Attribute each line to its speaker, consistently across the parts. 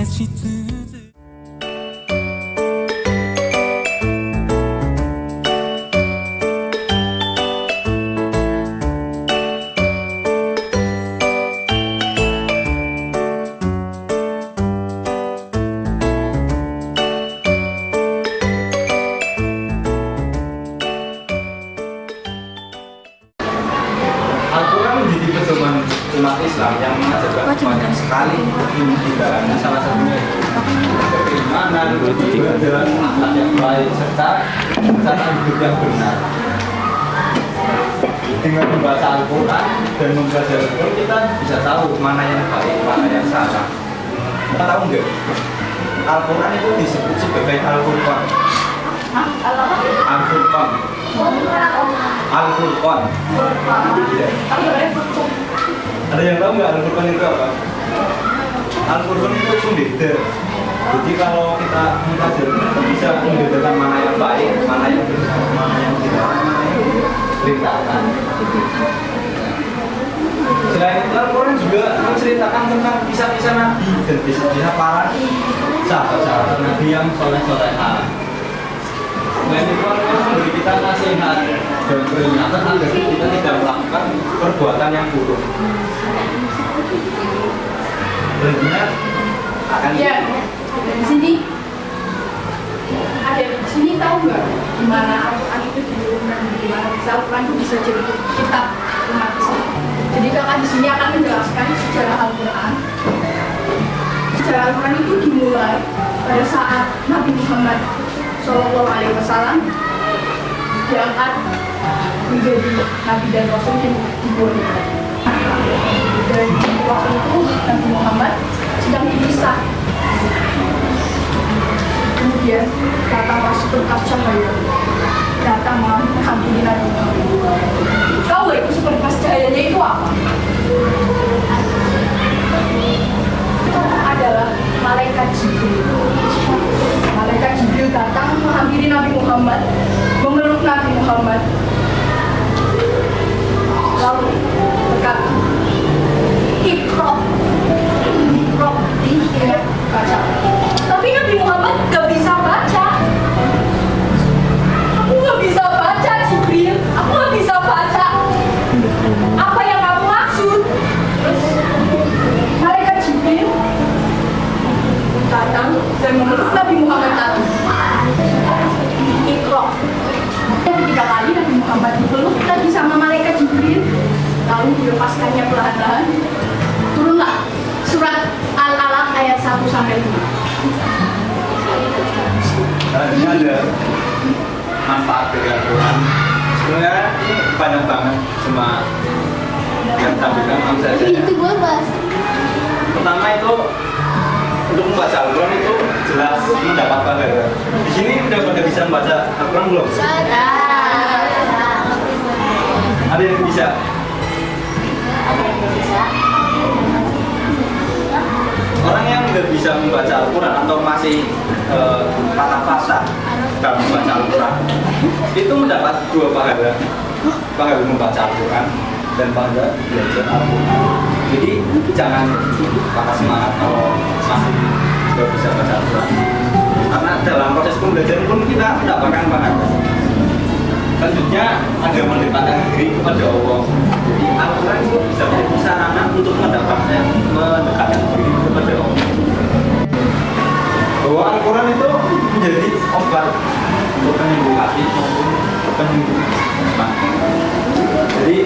Speaker 1: し続
Speaker 2: Al-Quran menjadi pedoman umat Islam yang mengajarkan banyak sekali ilmu kita, salah satunya keimanan, kejujuran, akhlak yang baik, serta cara hidup yang benar. Dengan membaca Al-Quran dan mempelajari Al-Quran, kita bisa tahu mana yang baik, mana yang salah. Kita tahu nggak? Al-Quran itu disebut sebagai Al-Furqan. Al-Furqan. Al-Furqan. Ya. Ada yang tahu nggak Al-Furqan itu apa? Al-Furqan itu pembeda. Jadi kalau kita mempelajari bisa membedakan mana yang baik, mana yang benar, mana yang tidak, mana yang diperintahkan. Selain itu Al-Quran juga menceritakan tentang kisah-kisah Nabi dan kisah-kisah para sahabat-sahabat Nabi yang soleh-solehah. Selain itu Al-Quran memberi kita nasihat dan peringatan agar kita tidak melakukan perbuatan yang buruk. Selanjutnya akan
Speaker 3: di sini ada di sini tahu nggak gimana Al-Quran itu diturunkan, gimana Al-Quran itu bisa jadi kitab umat Islam. Jadi kakak di sini akan menjelaskan sejarah Al-Quran. Sejarah Al-Quran itu dimulai pada saat Nabi Muhammad SAW diangkat menjadi Nabi dan Rasul di dunia. Dan waktu itu Nabi Muhammad sedang dipisah. Kemudian datang pasukan cahaya, datang menghampiri Nabi Muhammad. Kau itu seperti cahayanya itu apa? Itu adalah malaikat Jibril. Malaikat Jibril datang menghampiri Nabi Muhammad, memeluk Nabi Muhammad, lalu berkata, Iqra, dia baca. Tapi Nabi Muhammad gak bisa baca. Aku gak bisa baca, Jibril. Aku gak bisa baca. Apa yang kamu maksud? Terus malaikat Jibril datang dan memeluk Nabi Muhammad tadi. Iqra. Dan 3 kali Nabi Muhammad dipeluk lagi sama malaikat Jibril. Lalu dilepaskannya perlahan-lahan. Turunlah surat Al-Alaq ayat 1-5.
Speaker 2: ini ada manfaat dari Al-Quran. Sebenarnya ini banyak banget, cuma yang tampilkan saja.
Speaker 4: Itu gue bahas.
Speaker 2: Pertama itu untuk membaca Al-Quran itu jelas mendapat pahala. Di sini udah pada bisa membaca Al-Quran belum? Ada yang bisa? Orang yang nggak bisa membaca Al-Quran atau masih patah-patah dalam membaca Al-Quran itu mendapat 2 pahala. Pahala membaca Al-Quran dan pahala belajar Al-Quran. Jadi jangan patah semangat kalau masih nggak bisa baca Al-Quran, karena dalam proses pembelajaran pun kita mendapatkan pahala. Selanjutnya ada mendekatkan diri kepada Allah. Jadi Al-Quran itu bisa menjadi sarana untuk mendekatkan diri kepada Allah. Bahwa Al-Quran itu menjadi obat untuk penyembuh hati maupun penyembuh iman. Jadi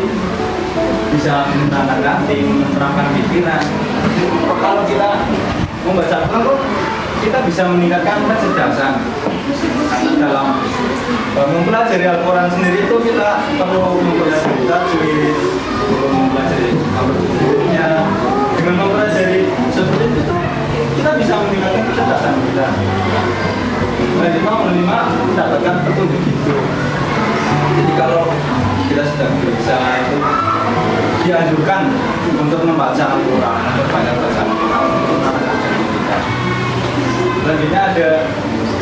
Speaker 2: bisa menenangkan hati, menenangkan pikiran. Kalau kita membaca Al-Quran, kita bisa meningkatkan kecerdasan. Karena dalam mempelajari Al-Quran sendiri itu kita perlu mempelajari tajwid, perlu mempelajari alur-alurnya. Dengan mempelajari seperti itu kita bisa meningkatkan kecerdasan kita. Selanjutnya menerima mendapatkan petunjuk hidup. Jadi kalau kita sedang berusaha itu dianjurkan untuk membaca Al-Quran, memperbanyak baca Al-Quran untuk meningkatkan kita. Selanjutnya ada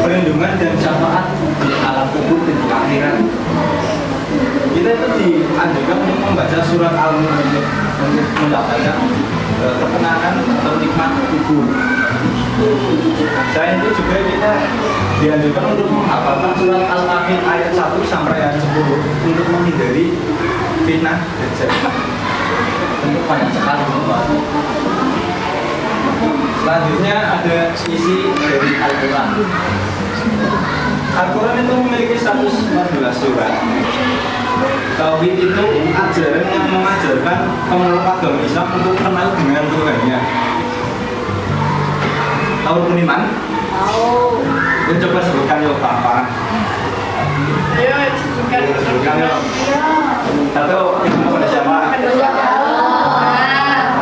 Speaker 2: perlindungan dan syafaat di alam kubur dan di akhirat. Kita itu dianjurkan untuk membaca surat Al-Mulk untuk mendapatkan ketenangan atau nikmat kubur. Selain itu juga kita dianjurkan untuk menghafalkan surat Al-Kahfi ayat 1 sampai ayat 10 untuk menghindari fitnah dajjal. Tentu banyak sekali teman. Selanjutnya ada isi dari Al-Quran. Al-Quran itu memiliki 114 surat. Tauhid itu ajaran yang mengajarkan pemeluk agama Islam untuk kenal dengan Tuhannya. Tahu Kuniman?
Speaker 3: Tahu.
Speaker 2: Gue coba sebutkan yuk apa?
Speaker 3: Ayo sebutkan.
Speaker 2: Sebutkan yuk.
Speaker 3: Iya.
Speaker 2: Satu, kita pada siapa?
Speaker 3: Kedua.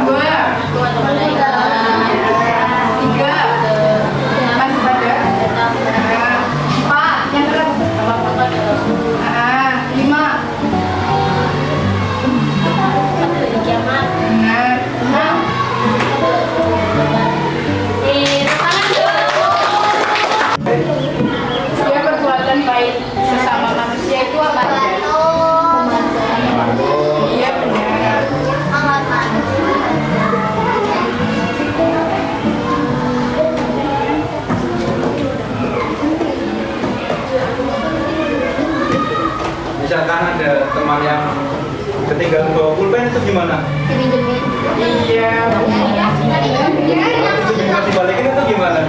Speaker 3: Dua. Tiga. Masih pada. Empat. Yang terakhir. Lima. Enam. Dia perbuatan baik sesama manusia itu apa? Iya benar.
Speaker 2: Misalkan ada teman yang ketinggalan bawa pulpen itu gimana?
Speaker 3: Iya.
Speaker 2: Itu bisa dibalikin itu gimana?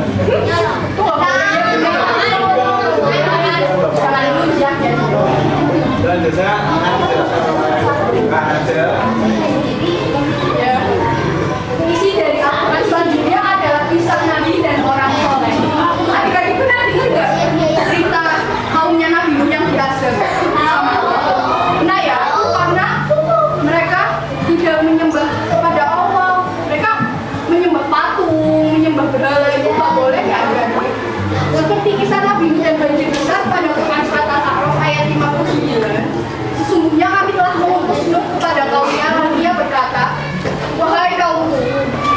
Speaker 2: Selanjutnya akan dijelaskan oleh bukan aja.
Speaker 3: Ya. Isi dari Al-Quran selanjutnya adalah kisah Nabi dan orang soleh. Adik-adik pernah dengar nggak cerita kaumnya Nabi Nuh yang diazab sama Allah? Nah ya, karena mereka tidak menyembah kepada Allah, mereka menyembah patung, menyembah berhala, itu nggak boleh ya adik-adik. Seperti kisah Nabi Nuh dan banjir besar pada Quran surat Al-A'raf ayat 59. Sesungguhnya kami telah mengutus Nuh kepada kaumnya, lalu dia berkata, wahai kaumku,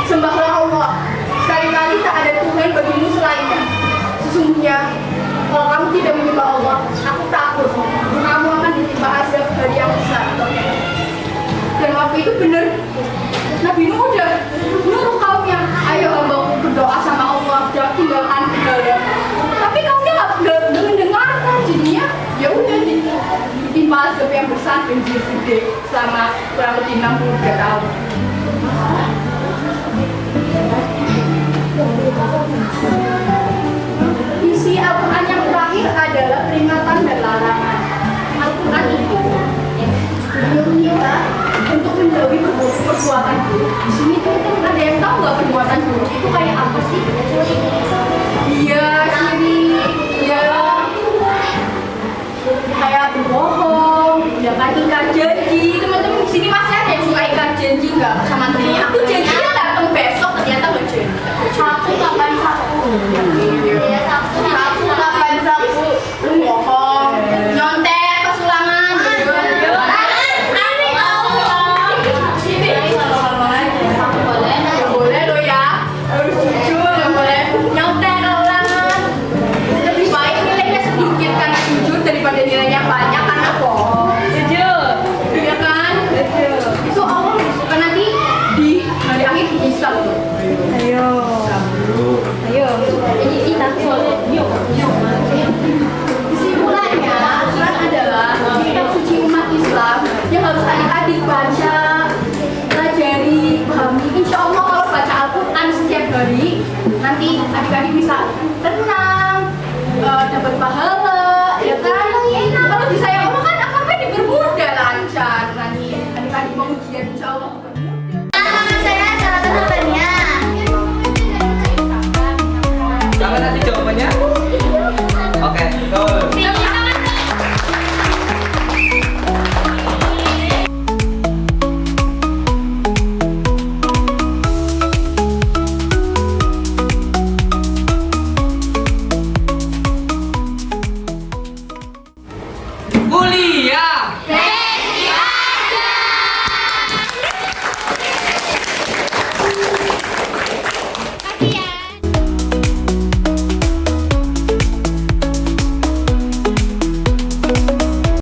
Speaker 3: sembahlah Allah. Sekali-kali tak ada Tuhan bagimu selainnya. Sesungguhnya kalau kamu tidak menyembah Allah, aku takut kamu akan ditimpa azab dari yang besar. Dan waktu itu benar, Nabi Nuh udah nyuruh kaumnya, ayo hambaku berdoa sama Allah, jangan tinggalkan berhala. Tapi kaumnya nggak mendengarkan, jadinya ya udah ditimpa azab yang besar, banjir gede selama kurang lebih 63 tahun. Isi Al-Quran yang terakhir adalah peringatan dan larangan. Al-Quran itu menyuruh kita untuk menjauhi perbuatan buruk. Di sini tuh ada yang tahu nggak perbuatan buruk itu kayak apa sih? Iya, iya, kayak berbohong, ya kan, ingkar janji. Teman-teman di sini masih ada yang suka ingkar janji nggak sama temennya? Aku janjinya datang besok, ternyata nggak jadi. Sabtu kapan Sabtu? Sabtu kapan Sabtu? Lu bohong, nyontek, kesulangan. Boleh lo ya, harus jujur, nggak boleh nyontek keulangan. Lebih baik nilainya sedikit karena jujur daripada nilainya banyak karena bohong. Jujur, iya kan? Itu Allah suka nanti di hari akhir dihisab. Ayo. Kesimpulannya, Al-Quran adalah kitab suci umat Islam yang harus adik-adik baca, pelajari, pahami. Insya Allah kalau baca Al-Quran setiap hari, nanti adik-adik bisa tenang, dapat pahala, ya kan? Kalau disayang Allah kan akan dipermudah, lancar. Nanti adik-adik mau ujian, insya Allah
Speaker 1: Sama nanti jawabannya? Oke, betul. Bully